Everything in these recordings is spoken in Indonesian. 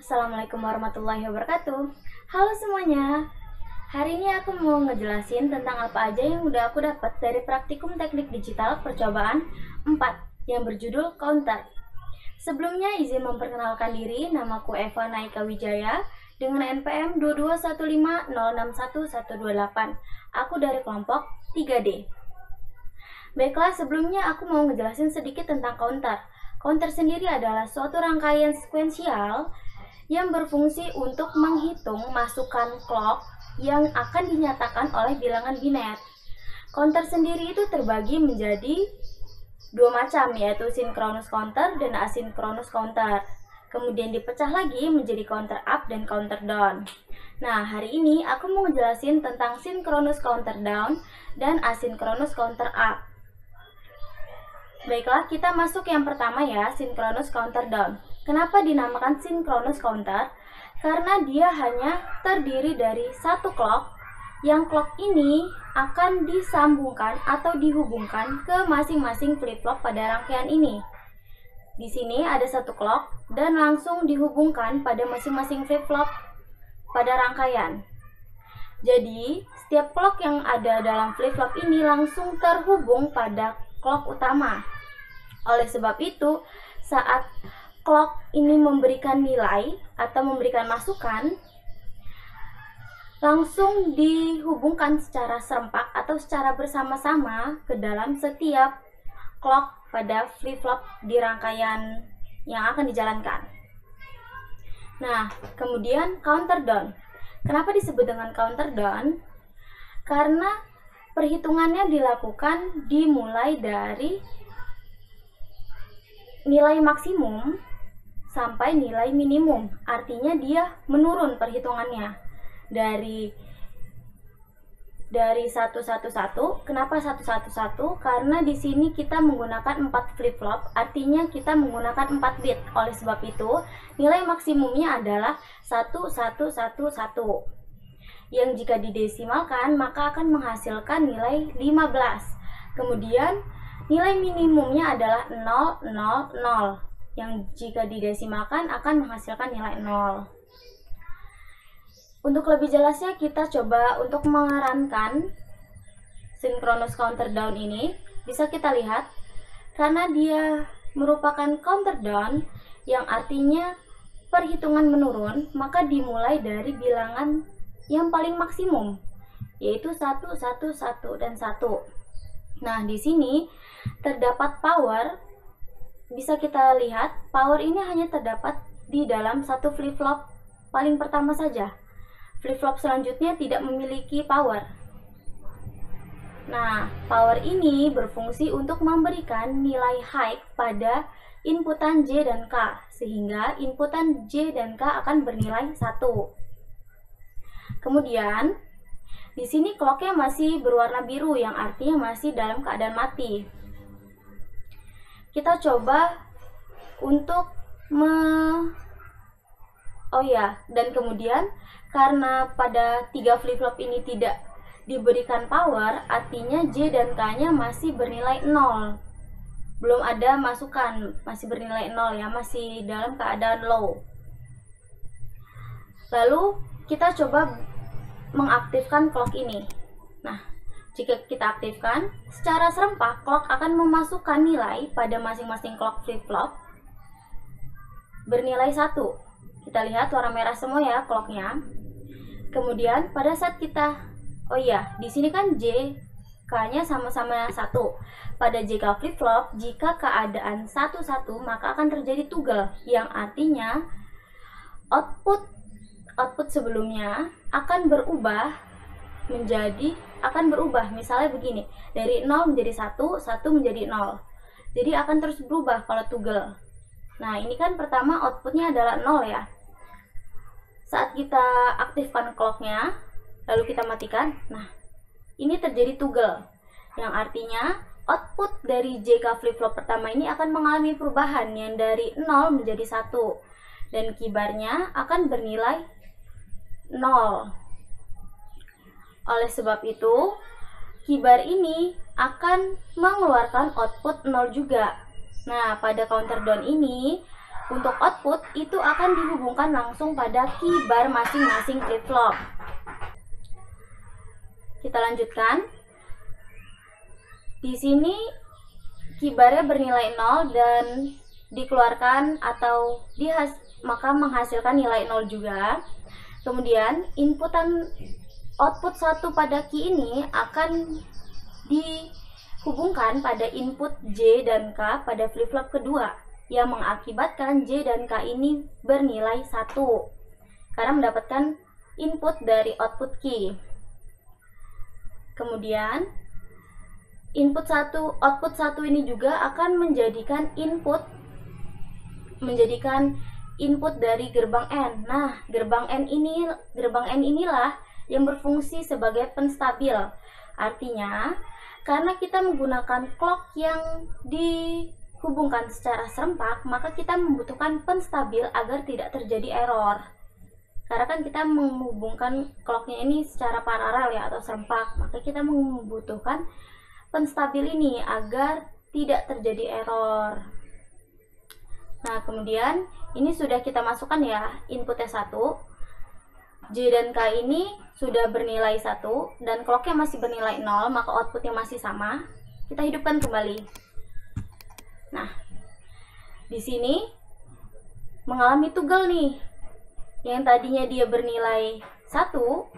Assalamualaikum warahmatullahi wabarakatuh. Halo semuanya. Hari ini aku mau ngejelasin tentang apa aja yang udah aku dapat dari praktikum teknik digital percobaan 4 yang berjudul Counter. Sebelumnya izin memperkenalkan diri, namaku Eva Naika Wijaya dengan NPM 22150611128. Aku dari kelompok 3D. Baiklah, sebelumnya aku mau ngejelasin sedikit tentang counter. Counter sendiri adalah suatu rangkaian sekuensial yang berfungsi untuk menghitung masukan clock yang akan dinyatakan oleh bilangan biner. Counter sendiri itu terbagi menjadi dua macam, yaitu synchronous counter dan asynchronous counter. Kemudian dipecah lagi menjadi counter up dan counter down. Nah, hari ini aku mau ngejelasin tentang synchronous counter down dan asynchronous counter up. Baiklah, kita masuk yang pertama ya, synchronous counter down. Kenapa dinamakan synchronous counter? Karena dia hanya terdiri dari satu clock, yang clock ini akan disambungkan atau dihubungkan ke masing-masing flip-flop pada rangkaian ini. Di sini ada satu clock dan langsung dihubungkan pada masing-masing flip-flop pada rangkaian. Jadi, setiap clock yang ada dalam flip-flop ini langsung terhubung pada clock utama. Oleh sebab itu, saat clock ini memberikan nilai atau memberikan masukan, langsung dihubungkan secara serempak atau secara bersama-sama ke dalam setiap clock pada flip-flop di rangkaian yang akan dijalankan. Nah, kemudian counter down. Kenapa disebut dengan counter down? Karena perhitungannya dilakukan dimulai dari nilai maksimum sampai nilai minimum. Artinya dia menurun perhitungannya dari 111. Kenapa 111? Karena di sini kita menggunakan 4 flip-flop, artinya kita menggunakan 4 bit. Oleh sebab itu, nilai maksimumnya adalah 1111. Yang jika didesimalkan maka akan menghasilkan nilai 15. Kemudian nilai minimumnya adalah 000, yang jika didesimalkan akan menghasilkan nilai 0. Untuk lebih jelasnya kita coba untuk mengerankan synchronous counter down ini. Bisa kita lihat, karena dia merupakan counter down yang artinya perhitungan menurun, maka dimulai dari bilangan yang paling maksimum, yaitu 1, 1, 1, dan 1. Nah, di sini terdapat power. Bisa kita lihat, power ini hanya terdapat di dalam satu flip-flop paling pertama saja. Flip-flop selanjutnya tidak memiliki power. Nah, power ini berfungsi untuk memberikan nilai high pada inputan J dan K, sehingga inputan J dan K akan bernilai 1. Kemudian, di sini clocknya masih berwarna biru, yang artinya masih dalam keadaan mati. Kita coba untuk dan kemudian karena pada 3 flip-flop ini tidak diberikan power, artinya J dan K-nya masih bernilai 0. Belum ada masukan, masih bernilai 0 ya, masih dalam keadaan low. Lalu kita coba mengaktifkan clock ini. Nah, jika kita aktifkan, secara serempak clock akan memasukkan nilai pada masing-masing clock flip-flop bernilai 1. Kita lihat warna merah semua ya clocknya. Kemudian pada saat kita, di sini kan J, K-nya sama-sama 1. Pada JK flip-flop, jika keadaan 1-1, maka akan terjadi toggle, yang artinya output sebelumnya akan berubah misalnya begini, dari 0 menjadi 1, 1 menjadi 0. Jadi akan terus berubah kalau toggle. Nah, ini kan pertama outputnya adalah 0 ya. Saat kita aktifkan clocknya, lalu kita matikan, nah ini terjadi toggle, yang artinya output dari JK flip-flop pertama ini akan mengalami perubahan yang dari 0 menjadi 1, dan kibarnya akan bernilai 0. Oleh sebab itu, kibar ini akan mengeluarkan output 0 juga. Nah, pada counter down ini untuk output itu akan dihubungkan langsung pada key bar masing-masing flip-flop. Kita lanjutkan. Di sini key barnya bernilai 0 dan dikeluarkan atau maka menghasilkan nilai 0 juga. Kemudian output 1 pada key ini akan dihubungkan pada input J dan K pada flip-flop kedua, yang mengakibatkan J dan K ini bernilai 1 karena mendapatkan input dari output key. Kemudian output 1 ini juga akan menjadikan input dari gerbang N. Nah, gerbang N inilah yang berfungsi sebagai penstabil. Artinya, karena kita menggunakan clock yang dihubungkan secara serempak, maka kita membutuhkan penstabil agar tidak terjadi error. Karena kan kita menghubungkan clocknya ini secara paralel ya, atau serempak, maka kita membutuhkan penstabil ini agar tidak terjadi error. Nah, kemudian ini sudah kita masukkan ya, inputnya 1, J dan K ini sudah bernilai 1 dan clocknya masih bernilai 0, maka outputnya masih sama. Kita hidupkan kembali. Nah, di sini mengalami toggle nih. Yang tadinya dia bernilai 0,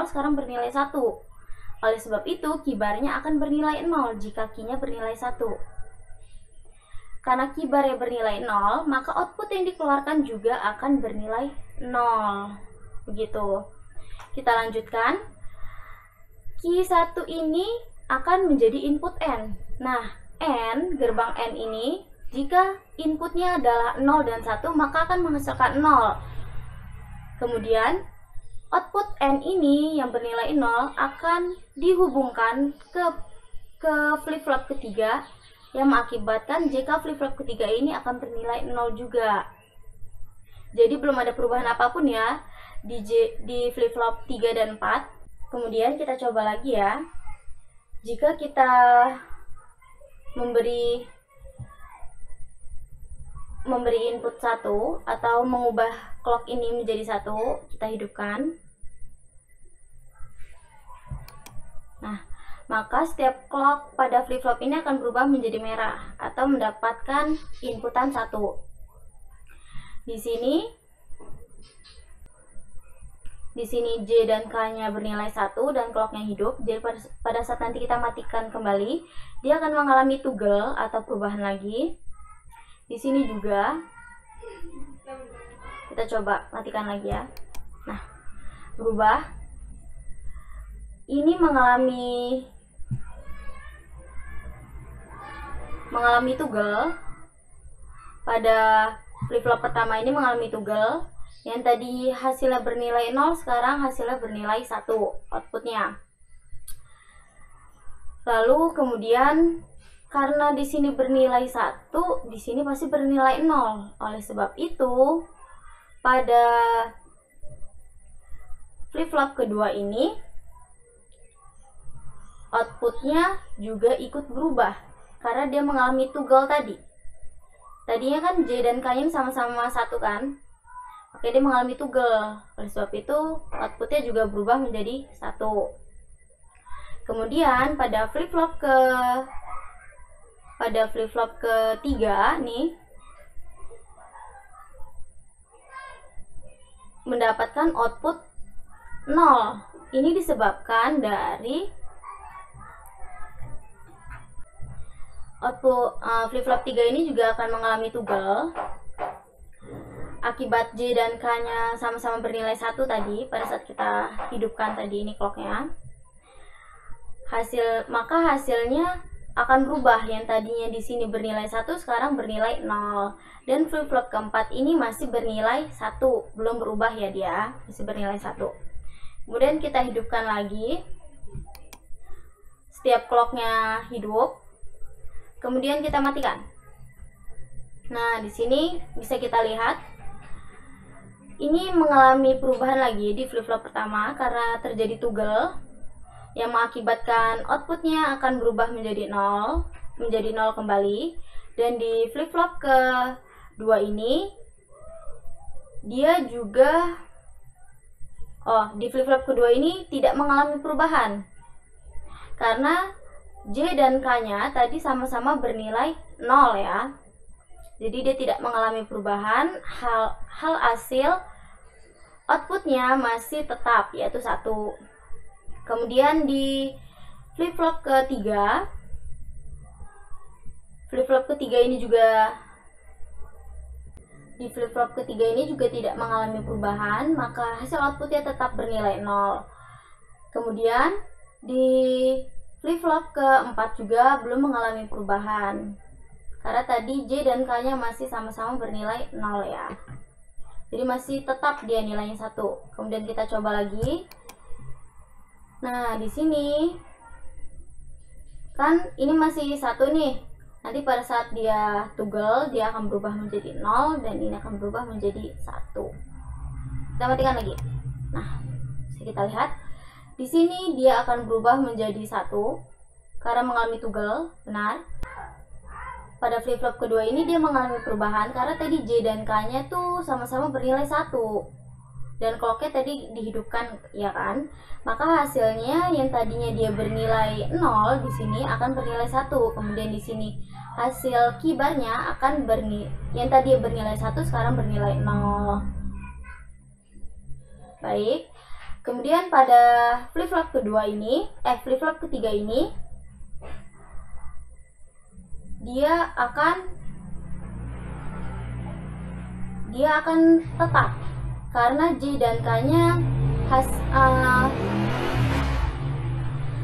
sekarang bernilai 1. Oleh sebab itu, key barnya akan bernilai 0 jika key-nya bernilai 1. Karena key barnya bernilai 0, maka output yang dikeluarkan juga akan bernilai 0. Begitu. Kita lanjutkan. Key 1 ini akan menjadi input N. Nah, gerbang N ini, jika inputnya adalah 0 dan 1, maka akan menghasilkan 0. Kemudian, output N ini yang bernilai 0 akan dihubungkan ke flip-flop ketiga, yang mengakibatkan jika flip-flop ketiga ini akan bernilai 0 juga. Jadi belum ada perubahan apapun ya di flip-flop 3 dan 4. Kemudian kita coba lagi ya. Jika kita memberi input 1 atau mengubah clock ini menjadi 1, kita hidupkan. Nah, maka setiap clock pada flip-flop ini akan berubah menjadi merah atau mendapatkan inputan 1. Di sini J dan K-nya bernilai 1 dan clocknya hidup. Jadi pada saat nanti kita matikan kembali, dia akan mengalami toggle atau perubahan lagi. Di sini juga kita coba matikan lagi ya. Nah, berubah. Ini mengalami toggle. Pada flip-flop pertama ini mengalami toggle. Yang tadi hasilnya bernilai 0, sekarang hasilnya bernilai 1 outputnya. Lalu kemudian karena di sini bernilai 1, di sini pasti bernilai 0. Oleh sebab itu, pada flip-flop kedua ini outputnya juga ikut berubah karena dia mengalami toggle tadi. Tadinya kan J dan K-nya sama-sama 1 kan? Oke, dia mengalami toggle. Oleh sebab itu, outputnya juga berubah menjadi 1. Kemudian pada flip-flop ketiga nih mendapatkan output 0. Ini disebabkan dari output flip-flop 3 ini juga akan mengalami toggle. Akibat J dan K-nya sama-sama bernilai 1 tadi pada saat kita hidupkan tadi ini clocknya. Maka hasilnya akan berubah. Yang tadinya di sini bernilai 1 sekarang bernilai 0. Dan flip-flop keempat ini masih bernilai 1, belum berubah ya dia, masih bernilai 1. Kemudian kita hidupkan lagi. Setiap clocknya hidup. Kemudian kita matikan. Nah, di sini bisa kita lihat ini mengalami perubahan lagi di flip-flop pertama karena terjadi toggle yang mengakibatkan outputnya akan berubah menjadi 0 kembali. Dan di flip-flop kedua ini dia juga di flip-flop kedua ini tidak mengalami perubahan karena J dan K-nya tadi sama-sama bernilai 0 ya. Jadi dia tidak mengalami perubahan, hal hasil outputnya masih tetap, yaitu 1. Kemudian di flip-flop ketiga ini juga tidak mengalami perubahan, maka hasil outputnya tetap bernilai 0. Kemudian di flip-flop keempat juga belum mengalami perubahan karena tadi J dan K-nya masih sama-sama bernilai 0 ya. Jadi masih tetap dia nilainya 1. Kemudian kita coba lagi. Nah, di sini kan ini masih 1 nih. Nanti pada saat dia toggle, dia akan berubah menjadi 0 dan ini akan berubah menjadi 1. Kita matikan lagi. Nah, bisa kita lihat di sini dia akan berubah menjadi 1 karena mengalami toggle, benar. Pada flip-flop kedua ini dia mengalami perubahan karena tadi J dan K-nya tuh sama-sama bernilai 1. Dan clocknya tadi dihidupkan, ya kan? Maka hasilnya yang tadinya dia bernilai 0 di sini akan bernilai 1. Kemudian di sini hasil kibarnya akan yang tadi bernilai 1 sekarang bernilai 0. Baik. Kemudian pada flip-flop flip-flop ketiga ini dia akan tetap karena J dan K-nya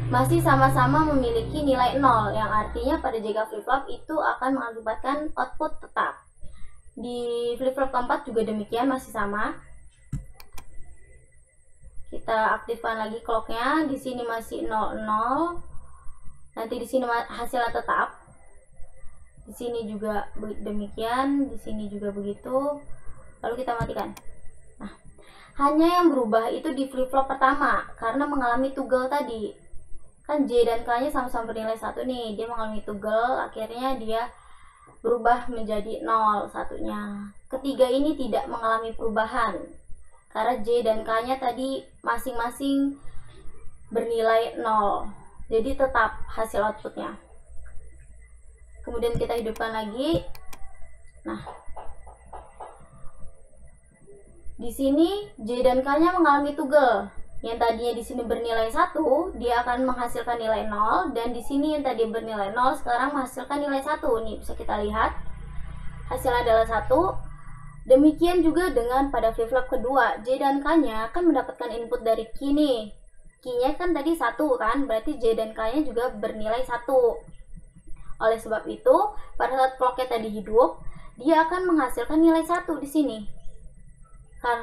masih sama-sama memiliki nilai 0, yang artinya pada jika flip-flop itu akan mengakibatkan output tetap. Di flip-flop keempat juga demikian, masih sama. Kita aktifkan lagi clocknya. Di sini masih 00. Nanti di sini hasilnya tetap. Di sini juga demikian, di sini juga begitu. Lalu kita matikan. Nah, hanya yang berubah itu di flip-flop pertama karena mengalami toggle tadi. Kan J dan K-nya sama-sama bernilai 1 nih. Dia mengalami toggle, akhirnya dia berubah menjadi 0 satunya. Ketiga ini tidak mengalami perubahan karena J dan K-nya tadi masing-masing bernilai 0. Jadi tetap hasil outputnya. Kemudian kita hidupkan lagi. Nah, di sini J dan K-nya mengalami toggle. Yang tadinya di sini bernilai 1, dia akan menghasilkan nilai 0, dan di sini yang tadi bernilai 0 sekarang menghasilkan nilai 1. Nih, bisa kita lihat. Hasilnya adalah 1. Demikian juga dengan pada flip-flop kedua, J dan K-nya akan mendapatkan input dari key nih. Key-nya kan tadi 1 kan, berarti J dan K-nya juga bernilai 1. Oleh sebab itu, pada saat clock-nya tadi hidup, dia akan menghasilkan nilai 1 di sini. Kan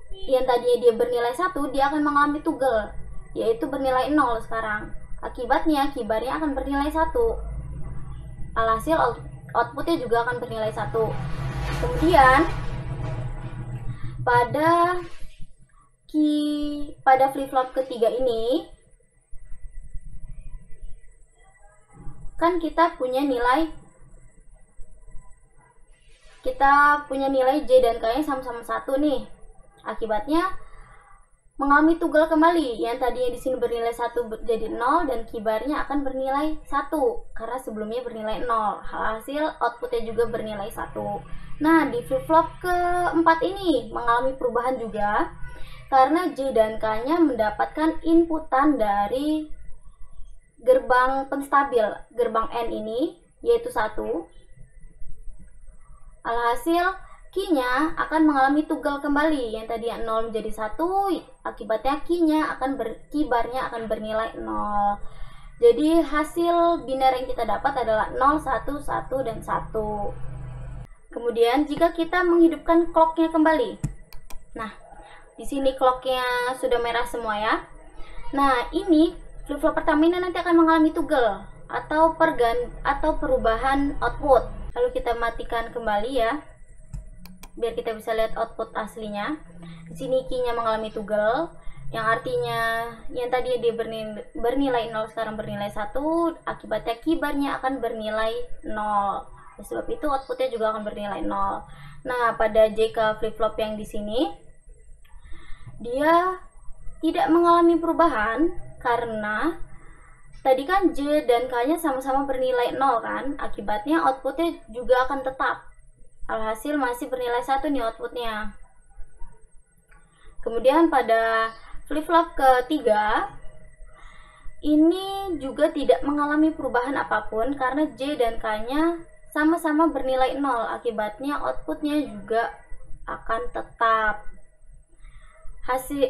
yang tadinya dia bernilai 1, dia akan mengalami toggle, yaitu bernilai 0 sekarang. Akibatnya, kibarnya akan bernilai 1. Alhasil, outputnya juga akan bernilai 1. Kemudian, pada flip-flop ketiga ini, kan kita punya nilai J dan K-nya sama-sama 1 nih. Akibatnya mengalami toggle kembali. Yang tadinya di sini bernilai 1 jadi 0 dan kibarnya akan bernilai 1 karena sebelumnya bernilai 0. Hasil outputnya juga bernilai 1. Nah, di flip-flop keempat ini mengalami perubahan juga karena J dan K-nya mendapatkan inputan dari gerbang penstabil, gerbang N ini, yaitu 1. Alhasil, key-nya akan mengalami toggle kembali. Yang tadi 0 menjadi 1, akibatnya kibarnya akan bernilai 0. Jadi hasil biner yang kita dapat adalah 0, 1, 1, dan 1. Kemudian jika kita menghidupkan clock-nya kembali. Nah, di sini clock-nya sudah merah semua ya. Nah, ini flip-flop pertama ini nanti akan mengalami toggle atau perubahan output. Lalu kita matikan kembali ya, biar kita bisa lihat output aslinya. Di sini key-nya mengalami toggle, yang artinya yang tadi dia bernilai 0 sekarang bernilai 1, akibatnya kibarnya akan bernilai 0. Sebab itu outputnya juga akan bernilai 0. Nah, pada JK flip-flop yang di sini dia tidak mengalami perubahan karena tadi kan J dan K-nya sama-sama bernilai 0 kan, akibatnya outputnya juga akan tetap. Alhasil masih bernilai 1 nih outputnya. Kemudian pada flip-flop ketiga, ini juga tidak mengalami perubahan apapun karena J dan K-nya sama-sama bernilai 0. Akibatnya outputnya juga akan tetap. Hasil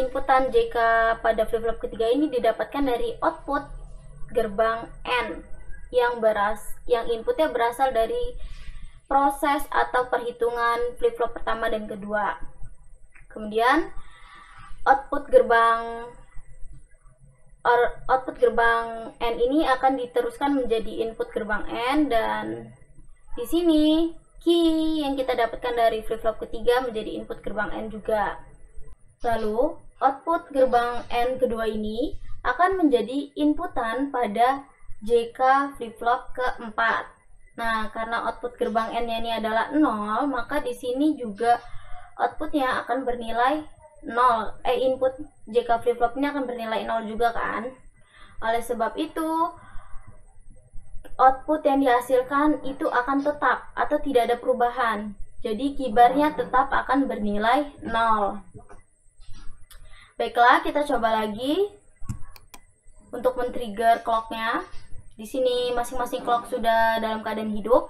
inputan JK pada flip-flop ketiga ini didapatkan dari output gerbang N yang inputnya berasal dari proses atau perhitungan flip-flop pertama dan kedua. Kemudian output gerbang N ini akan diteruskan menjadi input gerbang N, dan di sini key yang kita dapatkan dari flip-flop ketiga menjadi input gerbang N juga. Lalu output gerbang N kedua ini akan menjadi inputan pada JK flip-flop keempat. Nah, karena output gerbang N-nya ini adalah 0, maka di sini juga outputnya akan bernilai 0. Input JK flip-flop ini akan bernilai 0 juga kan. Oleh sebab itu, output yang dihasilkan itu akan tetap atau tidak ada perubahan. Jadi kibarnya tetap akan bernilai 0. Baiklah, kita coba lagi untuk men-trigger clocknya. Di sini masing-masing clock sudah dalam keadaan hidup.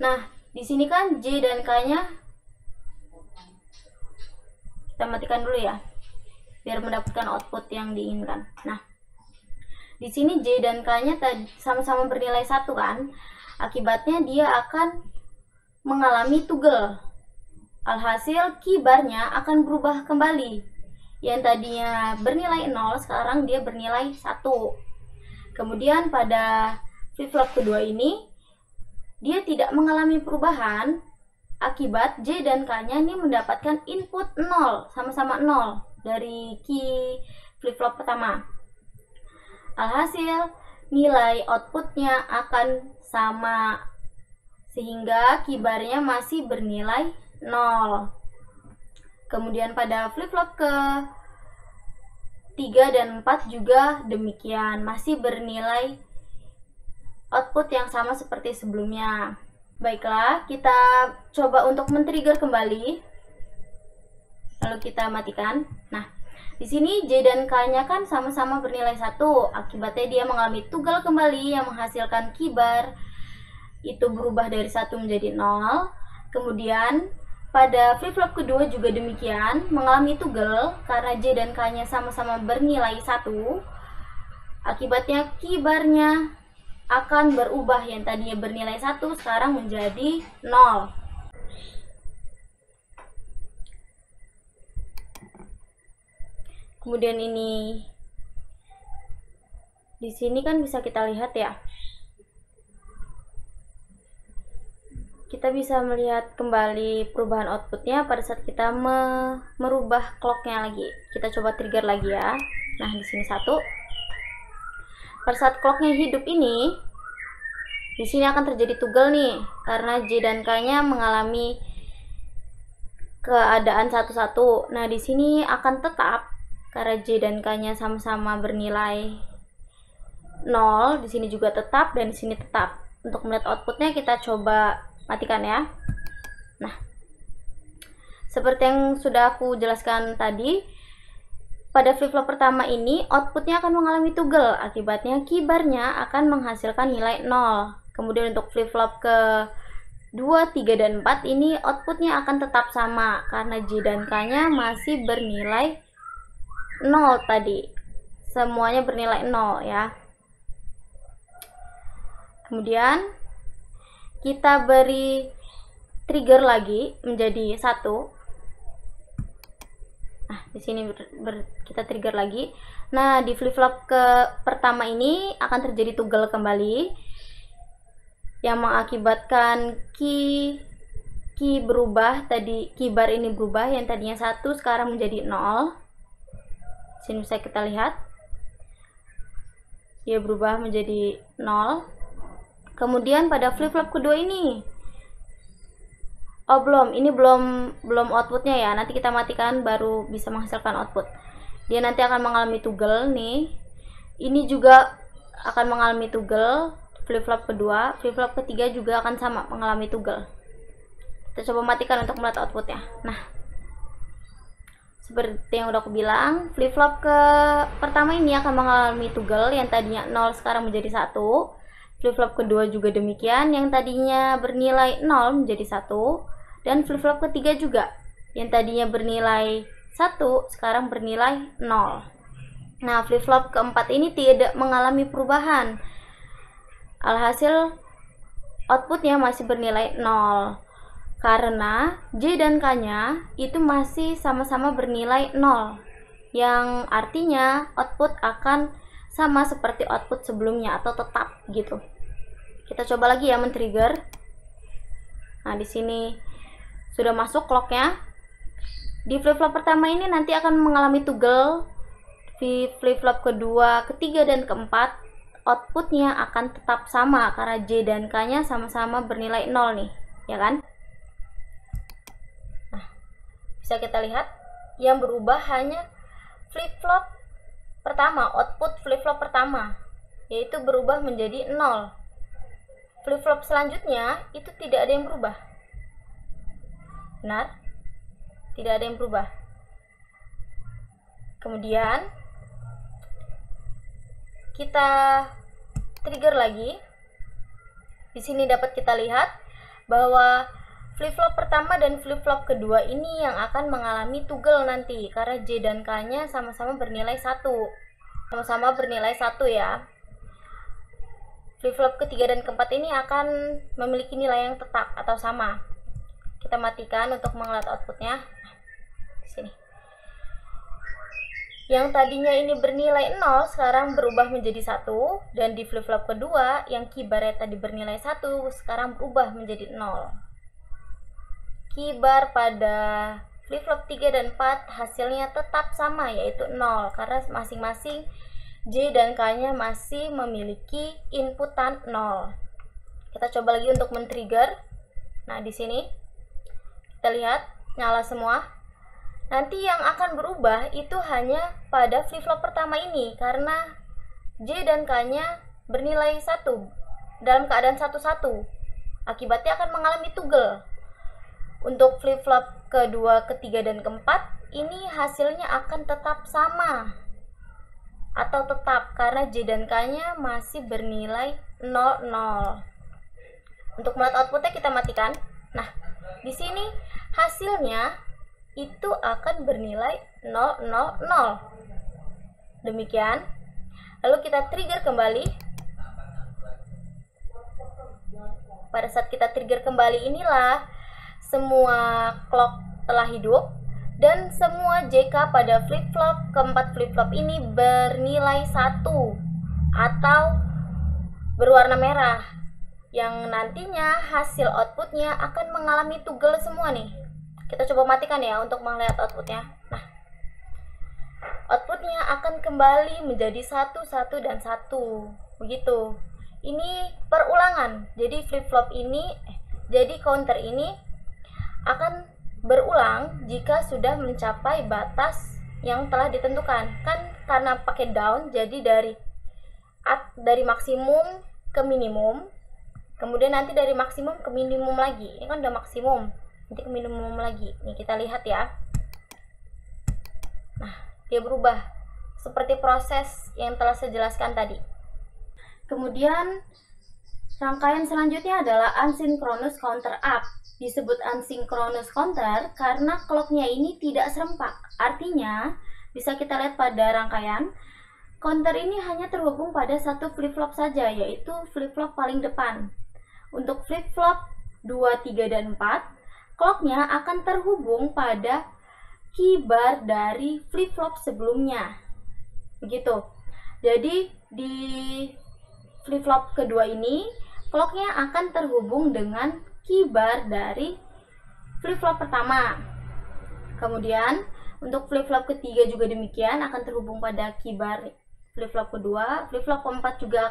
Nah, di sini kan J dan K-nya kita matikan dulu ya, biar mendapatkan output yang diinginkan. Nah, di sini J dan K-nya sama-sama bernilai 1 kan. Akibatnya dia akan mengalami toggle. Alhasil kibarnya akan berubah kembali. Yang tadinya bernilai 0, sekarang dia bernilai 1. Kemudian pada flip-flop kedua ini, dia tidak mengalami perubahan. Akibat J dan K-nya ini mendapatkan input 0, sama-sama 0 dari key flip-flop pertama. Alhasil, nilai outputnya akan sama, sehingga kibarnya masih bernilai 0. Kemudian pada flip-flop ke 3 dan 4 juga demikian, masih bernilai output yang sama seperti sebelumnya. Baiklah, kita coba untuk men-trigger kembali. Lalu kita matikan. Nah, di sini J dan K-nya kan sama-sama bernilai 1. Akibatnya dia mengalami toggle kembali yang menghasilkan kibar itu berubah dari 1 menjadi 0. Kemudian pada flip-flop kedua juga demikian, mengalami toggle karena J dan K-nya sama-sama bernilai 1. Akibatnya kibarnya akan berubah, yang tadinya bernilai 1 sekarang menjadi 0. Kemudian ini di sini kan bisa kita lihat ya. Kita bisa melihat kembali perubahan outputnya pada saat kita merubah clocknya lagi. Kita coba trigger lagi ya. Nah, di sini 1. Pada saat clocknya hidup ini, di sini akan terjadi toggle nih, karena J dan K-nya mengalami keadaan 1-1. Nah, di sini akan tetap karena J dan K-nya sama-sama bernilai 0. Di sini juga tetap dan di sini tetap. Untuk melihat outputnya kita coba matikan ya. Nah, seperti yang sudah aku jelaskan tadi, pada flip-flop pertama ini outputnya akan mengalami toggle. Akibatnya kibarnya akan menghasilkan nilai 0. Kemudian untuk flip-flop ke 2, 3, dan 4 ini outputnya akan tetap sama karena J dan K-nya masih bernilai 0 tadi. Semuanya bernilai 0 ya. Kemudian kita beri trigger lagi menjadi 1. Nah, di sini kita trigger lagi. Nah, di flip-flop ke pertama ini akan terjadi toggle kembali yang mengakibatkan key berubah. Tadi key bar ini berubah, yang tadinya 1 sekarang menjadi 0. Sini bisa kita lihat dia berubah menjadi 0. Kemudian pada flip-flop kedua ini, ini belum outputnya ya, nanti kita matikan baru bisa menghasilkan output. Dia nanti akan mengalami toggle nih, ini juga akan mengalami toggle. Flip-flop kedua, flip-flop ketiga juga akan sama mengalami toggle. Kita coba matikan untuk melihat outputnya. Nah, seperti yang udah aku bilang, flip-flop ke pertama ini akan mengalami toggle, yang tadinya 0 sekarang menjadi 1. Flip-flop kedua juga demikian, yang tadinya bernilai 0 menjadi 1. Dan flip-flop ketiga juga, yang tadinya bernilai 1 sekarang bernilai 0. Nah, flip-flop keempat ini tidak mengalami perubahan. Alhasil outputnya masih bernilai 0. Karena J dan K-nya itu masih sama-sama bernilai 0. Yang artinya output akan sama seperti output sebelumnya atau tetap gitu. Kita coba lagi ya men-trigger. Nah, di sini sudah masuk clocknya. Di flip-flop pertama ini nanti akan mengalami toggle. Di flip-flop kedua, ketiga, dan keempat outputnya akan tetap sama karena J dan K-nya sama-sama bernilai 0 nih, ya kan? Nah, bisa kita lihat yang berubah hanya flip-flop pertama, output flip-flop pertama, yaitu berubah menjadi 0. Flip-flop selanjutnya itu tidak ada yang berubah. Benar? Tidak ada yang berubah. Kemudian kita trigger lagi. Di sini dapat kita lihat bahwa flip-flop pertama dan flip-flop kedua ini yang akan mengalami toggle nanti karena J dan K-nya sama-sama bernilai 1. Sama-sama bernilai 1 ya. Flip-flop ketiga dan keempat ini akan memiliki nilai yang tetap atau sama. Kita matikan untuk melihat outputnya. Di sini. Yang tadinya ini bernilai 0 sekarang berubah menjadi 1, dan di flip-flop kedua yang kibarnya tadi bernilai 1 sekarang berubah menjadi 0. Kibar pada flip-flop 3 dan 4 hasilnya tetap sama, yaitu 0 karena masing-masing J dan K-nya masih memiliki inputan 0. Kita coba lagi untuk men-trigger. Nah, di sini kita lihat nyala semua. Nanti yang akan berubah itu hanya pada flip-flop pertama ini karena J dan K-nya bernilai 1 dalam keadaan 1-1. Akibatnya akan mengalami toggle. Untuk flip-flop kedua, ketiga, dan keempat ini hasilnya akan tetap sama atau tetap karena J dan K-nya masih bernilai 0, 0. Untuk melihat outputnya kita matikan. Nah, di sini hasilnya itu akan bernilai 0, 0, 0. Demikian. Lalu kita trigger kembali. Pada saat kita trigger kembali inilah semua clock telah hidup dan semua JK pada flip-flop keempat flip-flop ini bernilai 1 atau berwarna merah, yang nantinya hasil outputnya akan mengalami toggle semua nih. Kita coba matikan ya untuk melihat outputnya. Nah, outputnya akan kembali menjadi 1, 1, dan 1. Begitu. Ini perulangan. Jadi flip-flop ini, jadi counter ini akan berulang jika sudah mencapai batas yang telah ditentukan. Kan karena pakai down, jadi dari maksimum ke minimum, kemudian nanti dari maksimum ke minimum lagi. Ini kan udah maksimum, nanti ke minimum lagi. Nih kita lihat ya. Nah, dia berubah seperti proses yang telah saya jelaskan tadi. Kemudian rangkaian selanjutnya adalah asynchronous counter up. Disebut asynchronous counter karena clocknya ini tidak serempak. Artinya, bisa kita lihat pada rangkaian, counter ini hanya terhubung pada satu flip-flop saja, yaitu flip-flop paling depan. Untuk flip-flop 2, 3, dan 4, clocknya akan terhubung pada keybar dari flip-flop sebelumnya. Begitu. Jadi, di flip-flop kedua ini, clocknya akan terhubung dengan keybar dari flip-flop pertama. Kemudian Untuk flip-flop ketiga juga demikian, akan terhubung pada kibar flip-flop kedua. Flip-flop keempat juga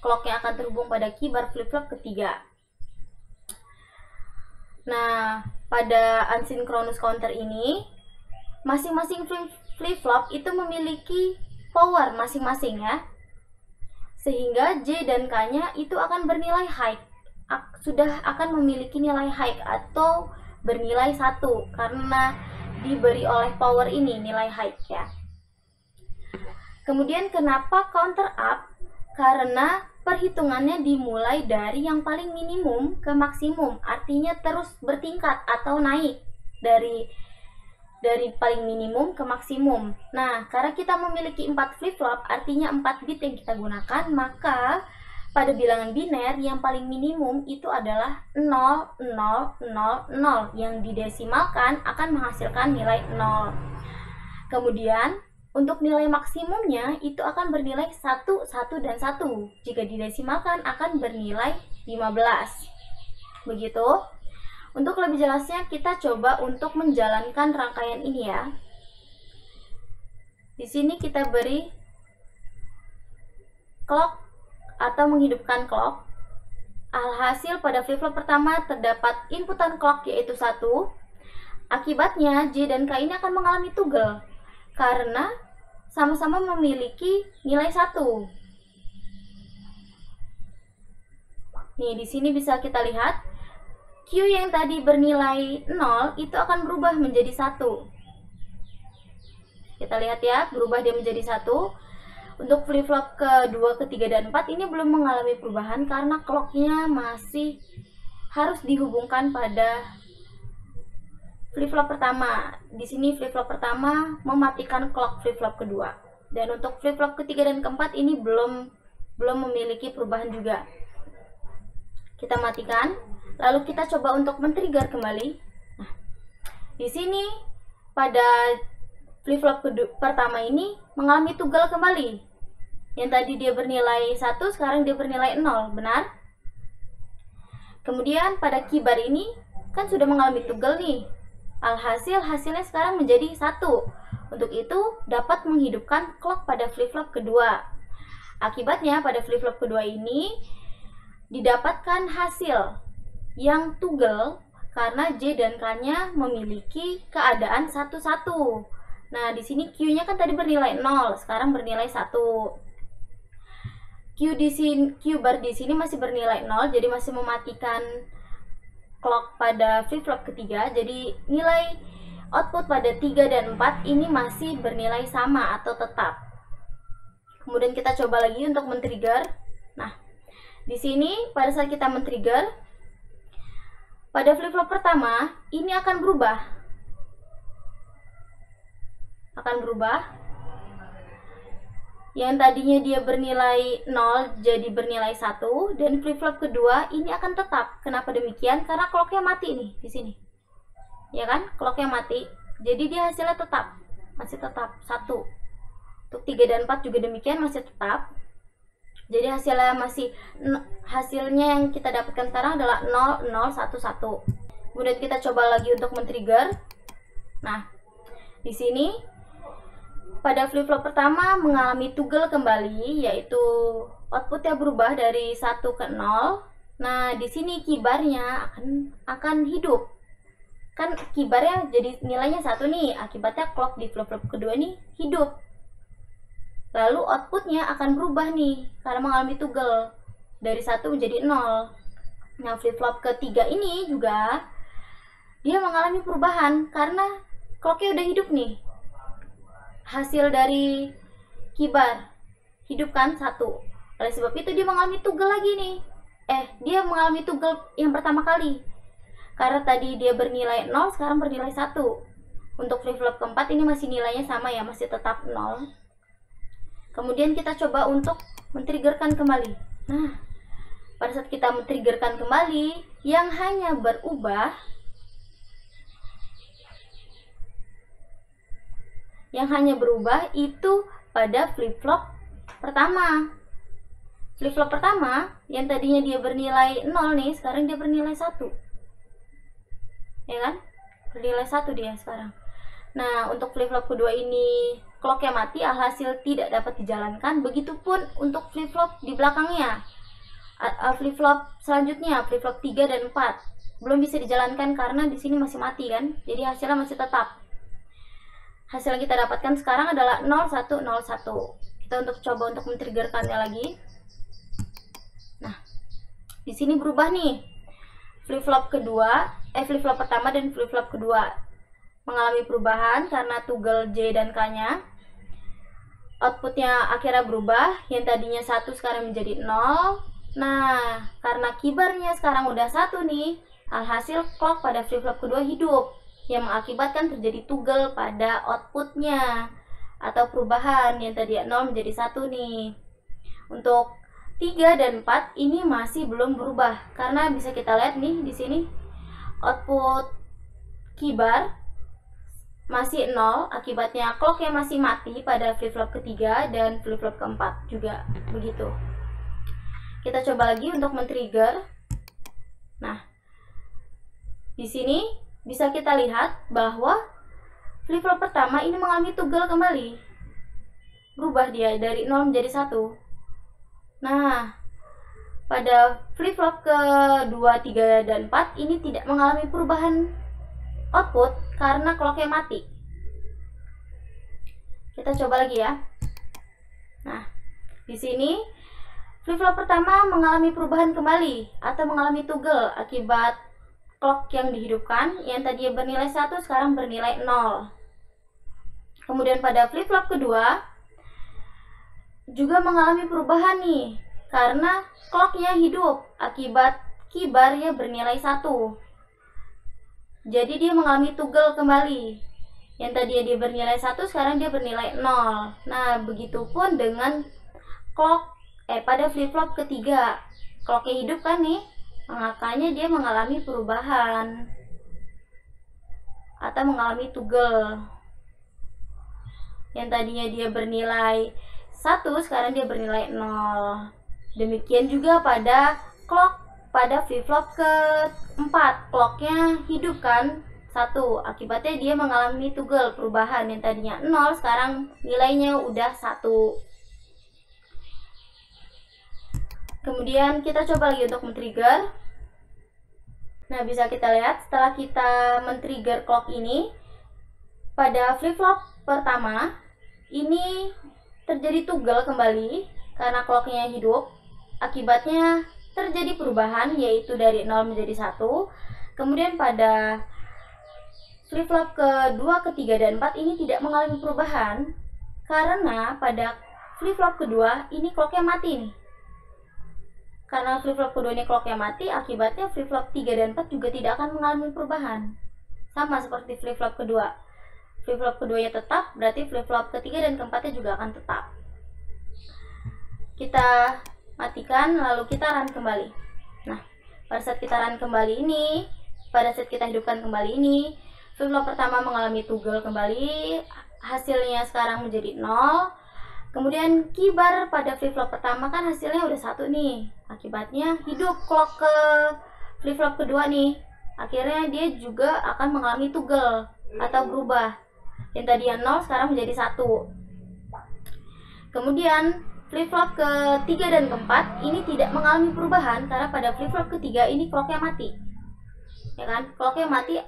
clocknya akan terhubung pada kibar flip-flop ketiga. Nah, pada asynchronous counter ini, masing-masing flip-flop itu memiliki power masing-masing ya. Sehingga J dan K-nya itu akan bernilai high. Sudah akan memiliki nilai high atau bernilai 1 karena diberi oleh power ini nilai high ya. Kemudian kenapa counter up? Karena perhitungannya dimulai dari yang paling minimum ke maksimum, artinya terus bertingkat atau naik dari paling minimum ke maksimum. Nah, karena kita memiliki 4 flip-flop, artinya 4 bit yang kita gunakan, maka pada bilangan biner yang paling minimum itu adalah 0, 0, 0, 0. Yang didesimalkan akan menghasilkan nilai 0. Kemudian, untuk nilai maksimumnya itu akan bernilai 1, 1, dan 1. Jika didesimalkan akan bernilai 15. Begitu. Untuk lebih jelasnya kita coba untuk menjalankan rangkaian ini ya. Di sini kita beri clock atau menghidupkan clock. Alhasil pada flip-flop pertama terdapat inputan clock yaitu 1. Akibatnya J dan K ini akan mengalami toggle karena sama-sama memiliki nilai 1. Nih, di sini bisa kita lihat Q yang tadi bernilai 0 itu akan berubah menjadi 1. Kita lihat ya, berubah dia menjadi 1. Untuk flip-flop kedua, ketiga, dan 4 ini belum mengalami perubahan karena clocknya masih harus dihubungkan pada flip-flop pertama. Di sini flip-flop pertama mematikan clock flip-flop kedua. Dan untuk flip-flop ketiga dan keempat ini belum memiliki perubahan juga. Kita matikan, lalu kita coba untuk men-trigger kembali. Nah, di sini pada flip-flop pertama ini mengalami toggle kembali. Yang tadi dia bernilai 1, sekarang dia bernilai 0, benar? Kemudian pada kibar ini kan sudah mengalami toggle nih. Alhasil hasilnya sekarang menjadi 1. Untuk itu dapat menghidupkan clock pada flip-flop kedua. Akibatnya pada flip-flop kedua ini didapatkan hasil yang toggle karena J dan K-nya memiliki keadaan 1, 1. Nah, di sini Q-nya kan tadi bernilai 0, sekarang bernilai 1. Q bar di sini masih bernilai 0, jadi masih mematikan clock pada flip-flop ketiga. Jadi nilai output pada 3 dan 4 ini masih bernilai sama atau tetap. Kemudian kita coba lagi untuk men-trigger. Nah, di sini pada saat kita men-trigger, pada flip-flop pertama ini akan berubah. Yang tadinya dia bernilai 0 jadi bernilai 1, dan flip-flop kedua ini akan tetap. Kenapa demikian? Karena clocknya mati nih di sini. Ya kan? Clocknya mati. Jadi dia hasilnya masih tetap 1. Untuk 3 dan 4 juga demikian, masih tetap. Jadi hasilnya yang kita dapatkan sekarang adalah 0, 0, 1, 1. Kemudian kita coba lagi untuk men-trigger. Nah, di sini pada flip-flop pertama mengalami toggle kembali, yaitu outputnya berubah dari 1 ke 0. Nah, di sini kibarnya akan hidup. Kan kibarnya jadi nilainya 1 nih, akibatnya clock di flip-flop kedua nih hidup. Lalu outputnya akan berubah nih karena mengalami toggle dari 1 menjadi 0. Nah, flip-flop ketiga ini juga dia mengalami perubahan karena clocknya udah hidup nih. Hasil dari kibar hidup kan 1. Oleh sebab itu dia mengalami toggle lagi nih. Dia mengalami toggle yang pertama kali. Karena tadi dia bernilai 0, sekarang bernilai 1. Untuk flip-flop keempat ini masih nilainya sama ya, masih tetap 0. Kemudian kita coba untuk men-triggerkan kembali. Nah, pada saat kita men-triggerkan kembali, yang hanya berubah itu pada flip-flop pertama. Flip-flop pertama yang tadinya dia bernilai 0 nih, sekarang dia bernilai 1. Ya kan? Bernilai 1 dia sekarang. Nah, untuk flip-flop kedua ini clocknya mati, alhasil tidak dapat dijalankan. Begitupun untuk flip-flop di belakangnya. Flip-flop selanjutnya, flip-flop 3 dan 4 belum bisa dijalankan karena di sini masih mati kan. Jadi hasilnya masih tetap. Hasil yang kita dapatkan sekarang adalah 0101. Kita coba untuk men-triggerkannya lagi. Nah, di sini berubah nih. Flip-flop pertama dan flip-flop kedua mengalami perubahan karena toggle J dan K-nya. Outputnya akhirnya berubah, yang tadinya 1 sekarang menjadi 0. Nah, karena kibarnya sekarang udah 1 nih, alhasil clock pada flip-flop kedua hidup, yang mengakibatkan terjadi toggle pada outputnya atau perubahan yang tadi 0 menjadi 1 nih. Untuk 3 dan 4 ini masih belum berubah karena bisa kita lihat nih di sini output kibar masih 0, akibatnya clocknya masih mati pada flip-flop ketiga dan flip-flop keempat juga begitu. Kita coba lagi untuk men-trigger. Nah, di sini bisa kita lihat bahwa flip-flop pertama ini mengalami toggle kembali. Berubah dia dari 0 menjadi 1. Nah, pada flip-flop kedua, 3, dan 4 ini tidak mengalami perubahan output karena clocknya mati. Kita coba lagi ya. Nah, di sini flip-flop pertama mengalami perubahan kembali atau mengalami toggle akibat clock yang dihidupkan, yang tadinya bernilai 1 sekarang bernilai 0. Kemudian pada flip-flop kedua juga mengalami perubahan nih karena clocknya hidup akibat kibarnya bernilai 1. Jadi dia mengalami toggle kembali, yang tadinya dia bernilai 1 sekarang dia bernilai 0. Nah, begitupun dengan clock pada flip-flop ketiga, clocknya hidup kan nih, makanya dia mengalami perubahan atau mengalami toggle, yang tadinya dia bernilai 1 sekarang dia bernilai 0. Demikian juga pada clock pada flip-flop keempat, clocknya hidup kan 1, akibatnya dia mengalami toggle perubahan, yang tadinya 0 sekarang nilainya udah 1. Kemudian kita coba lagi untuk men-trigger. Nah, bisa kita lihat setelah kita men-trigger clock ini, pada flip-flop pertama ini terjadi toggle kembali karena clocknya hidup. Akibatnya terjadi perubahan, yaitu dari 0 menjadi 1. Kemudian pada flip-flop kedua, ketiga, dan 4 ini tidak mengalami perubahan karena pada flip-flop kedua ini clocknya mati nih. Karena flip-flop kedua ini clocknya mati, akibatnya flip-flop 3 dan 4 juga tidak akan mengalami perubahan. Sama seperti flip-flop kedua. Flip-flop keduanya tetap, berarti flip-flop ketiga dan keempatnya juga akan tetap. Kita matikan, lalu kita run kembali. Nah, pada saat kita run kembali ini, pada saat kita hidupkan kembali ini, flip-flop pertama mengalami toggle kembali, hasilnya sekarang menjadi 0. Kemudian kibar pada flip-flop pertama kan hasilnya udah 1 nih, akibatnya hidup clock ke flip-flop kedua nih, akhirnya dia juga akan mengalami toggle atau berubah, yang tadinya 0 sekarang menjadi 1. Kemudian flip-flop ketiga dan keempat ini tidak mengalami perubahan karena pada flip-flop ketiga ini clocknya mati, ya kan, clocknya mati,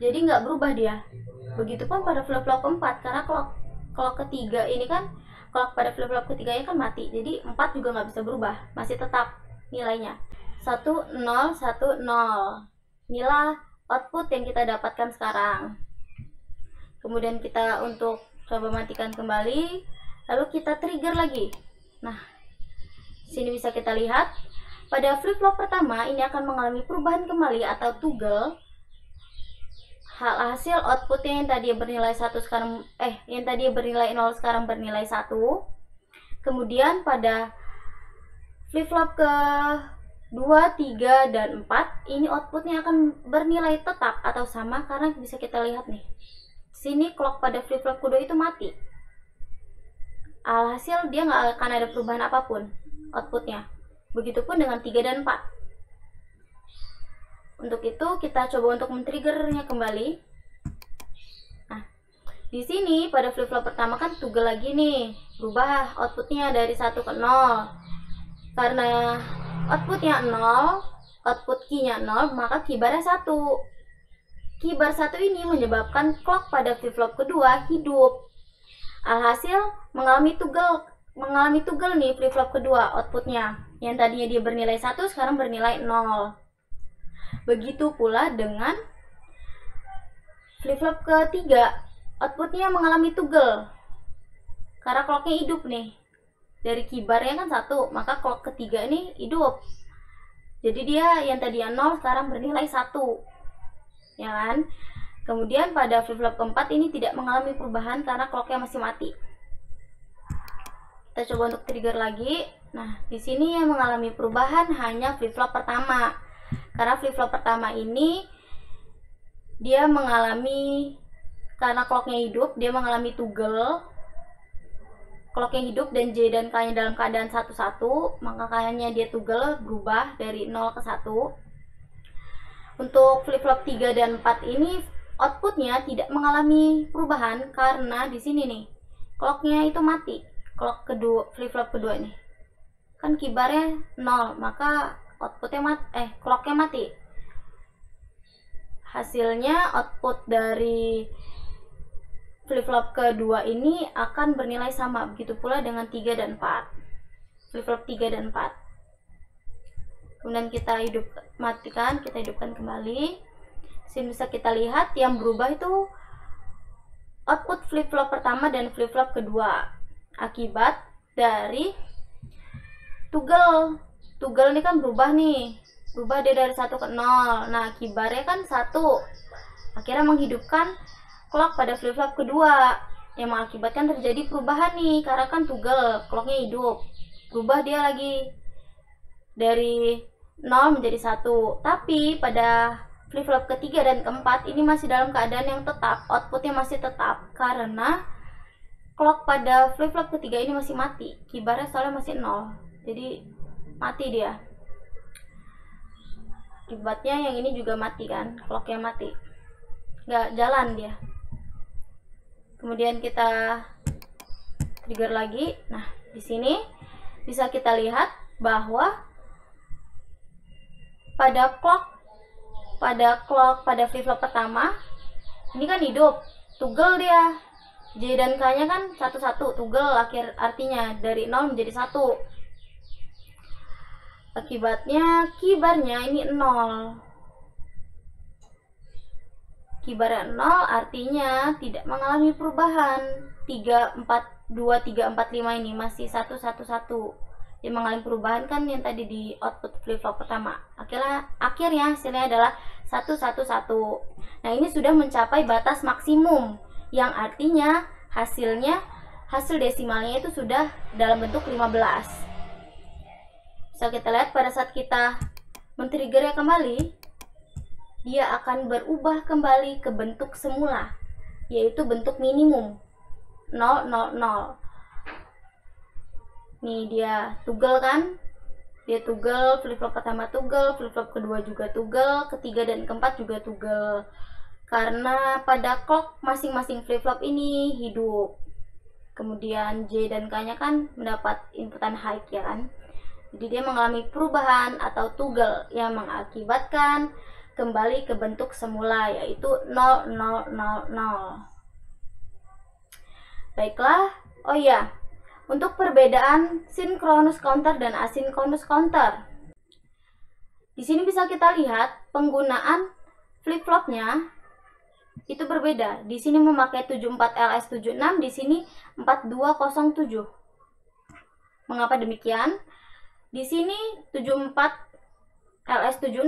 jadi nggak berubah dia. Begitupun pada flip-flop keempat, karena clock ketiga ini kan, clock pada flip-flop ketiganya kan mati, jadi 4 juga nggak bisa berubah, masih tetap nilainya 1010. Inilah output yang kita dapatkan sekarang. Kemudian kita untuk coba matikan kembali, lalu kita trigger lagi. Nah, sini bisa kita lihat pada flip-flop pertama ini akan mengalami perubahan kembali atau toggle. Hasil outputnya yang tadi bernilai 1 sekarang yang tadi bernilai 0 sekarang bernilai 1. Kemudian pada flip-flop ke 2, 3, dan 4 ini outputnya akan bernilai tetap atau sama karena bisa kita lihat nih. Sini clock pada flip-flop kedua itu mati. Alhasil dia nggak akan ada perubahan apapun outputnya. Begitupun dengan 3 dan 4. Untuk itu kita coba untuk men-triggernya kembali. Nah, Di sini pada flip-flop pertama kan toggle lagi nih, berubah outputnya dari 1 ke 0. Karena outputnya 0, output key-nya 0, maka kibarnya 1. Kibar 1 ini menyebabkan clock pada flip-flop kedua hidup. Alhasil mengalami toggle nih flip-flop kedua outputnya. Yang tadinya dia bernilai 1 sekarang bernilai 0. Begitu pula dengan flip-flop ketiga, outputnya mengalami toggle karena clocknya hidup nih. Dari kibarnya kan 1, maka clock ketiga ini hidup. Jadi dia yang tadinya 0 sekarang bernilai 1. Ya kan? Kemudian pada flip-flop keempat ini tidak mengalami perubahan karena clocknya masih mati. Kita coba untuk trigger lagi. Nah, di sini yang mengalami perubahan hanya flip-flop pertama. Karena flip-flop pertama ini dia mengalami, karena clocknya hidup, dia mengalami toggle. Clocknya hidup dan J dan K nya dalam keadaan 1-1, maka K-nya dia toggle berubah dari 0 ke 1. Untuk flip-flop 3 dan 4 ini outputnya tidak mengalami perubahan karena di sini nih clocknya itu mati. Clock kedua, flip-flop kedua ini kan kibarnya 0, maka outputnya clocknya mati. Hasilnya output dari flip-flop kedua ini akan bernilai sama. Begitu pula dengan 3 dan 4. Flip-flop 3 dan 4. Kemudian kita matikan, kita hidupkan kembali. Sini bisa kita lihat yang berubah itu output flip-flop pertama dan flip-flop kedua. Akibat dari toggle. Toggle ini kan berubah nih. Berubah dia dari 1 ke 0. Nah, kibarnya kan 1. Akhirnya menghidupkan clock pada flip-flop kedua yang mengakibatkan terjadi perubahan nih, karena kan toggle, clocknya hidup, berubah dia lagi dari 0 menjadi 1. Tapi pada flip-flop ketiga dan keempat ini masih dalam keadaan yang tetap, outputnya masih tetap karena clock pada flip-flop ketiga ini masih mati, kibarnya soalnya masih 0, jadi mati dia. Akibatnya yang ini juga mati kan, clocknya mati, nggak jalan dia. Kemudian kita trigger lagi. Nah, di sini bisa kita lihat bahwa pada flip-flop pertama ini kan hidup, toggle dia. J dan K-nya kan 1-1, toggle artinya dari 0 menjadi 1. Akibatnya kibarnya ini 0. Kibarnya 0 artinya tidak mengalami perubahan. 2, 3, 4, 5 ini masih 1, 1, 1. Yang mengalami perubahan kan yang tadi di output flip-flop pertama. Akhirnya hasilnya adalah 1, 1, 1. Nah, ini sudah mencapai batas maksimum, yang artinya hasil desimalnya itu sudah dalam bentuk 15. Bisa kita lihat pada saat kita men-triggernya kembali, dia akan berubah kembali ke bentuk semula, yaitu bentuk minimum 0, 0, 0. Nih dia toggle kan, dia toggle, flip-flop pertama toggle, flip-flop kedua juga toggle, ketiga dan keempat juga toggle. Karena pada clock masing-masing flip-flop ini hidup. Kemudian J dan K nya kan mendapat inputan high ya kan. Jadi dia mengalami perubahan atau toggle yang mengakibatkan kembali ke bentuk semula, yaitu 0, 0, 0, 0. Baiklah, oh ya, untuk perbedaan synchronous counter dan asynchronous counter, di sini bisa kita lihat penggunaan flip-flopnya itu berbeda. Di sini memakai 74LS76, di sini 4207. Mengapa demikian? Di sini 74LS76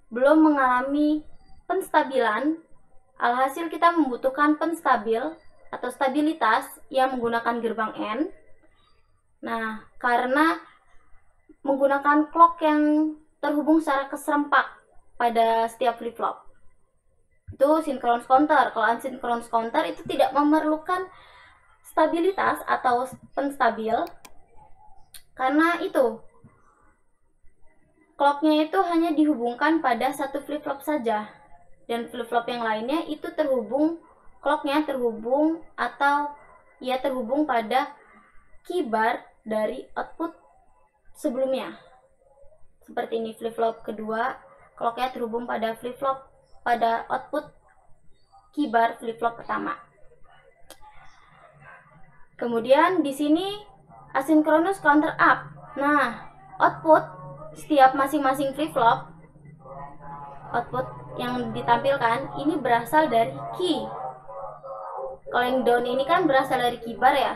belum mengalami penstabilan, alhasil kita membutuhkan penstabil atau stabilitas yang menggunakan gerbang N. Nah, karena menggunakan clock yang terhubung secara keserempak pada setiap flip-flop, itu synchronous counter. Kalau asynchronous counter itu tidak memerlukan stabilitas atau penstabil, karena itu clocknya itu hanya dihubungkan pada satu flip-flop saja, dan flip-flop yang lainnya itu terhubung clocknya terhubung atau ya terhubung pada key bar dari output sebelumnya. Seperti ini, flip-flop kedua, clocknya terhubung pada flip-flop pada output key bar flip-flop pertama. Kemudian di sini asynchronous counter up. Nah, output setiap masing-masing flip-flop, output yang ditampilkan ini berasal dari key. Kalau yang down ini kan berasal dari key bar ya.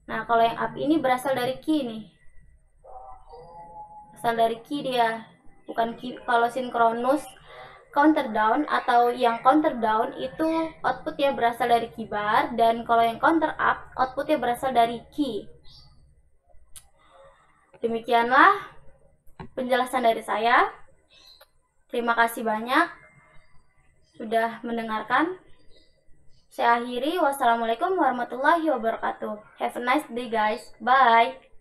Nah, kalau yang up ini berasal dari key nih. Berasal dari key dia, bukan key. Kalau sinkronus counter down atau yang counter down itu outputnya berasal dari key bar, dan kalau yang counter up outputnya berasal dari key. Demikianlah penjelasan dari saya. Terima kasih banyak sudah mendengarkan. Saya akhiri. Wassalamualaikum warahmatullahi wabarakatuh. Have a nice day guys. Bye.